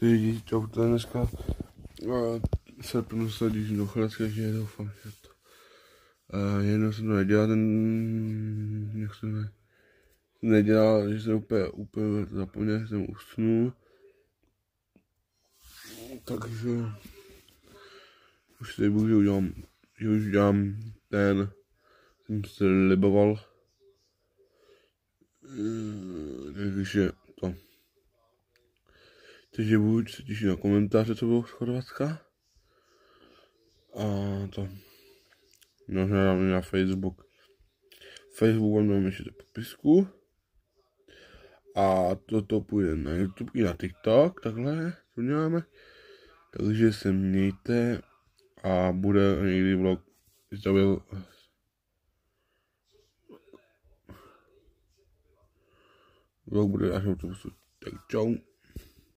Lidi, čau, to je dneska srpnu se blížím do Chorvatska, takže doufám, že to jednou jsem to nedělal, jak jsem nedělal, že jsem úplně zapomněl, že jsem usnul, takže už tady budu, že už dělám jsem se liboval, takže budu se těšit na komentáře, co budou z Chorvatska. A to. No, hledám na Facebook. Facebook vám dám ještě do popisku. A toto půjde na YouTube i na TikTok, takhle to děláme. Takže se mějte a bude někdy vlog, vlog bude až na to. Tak čau.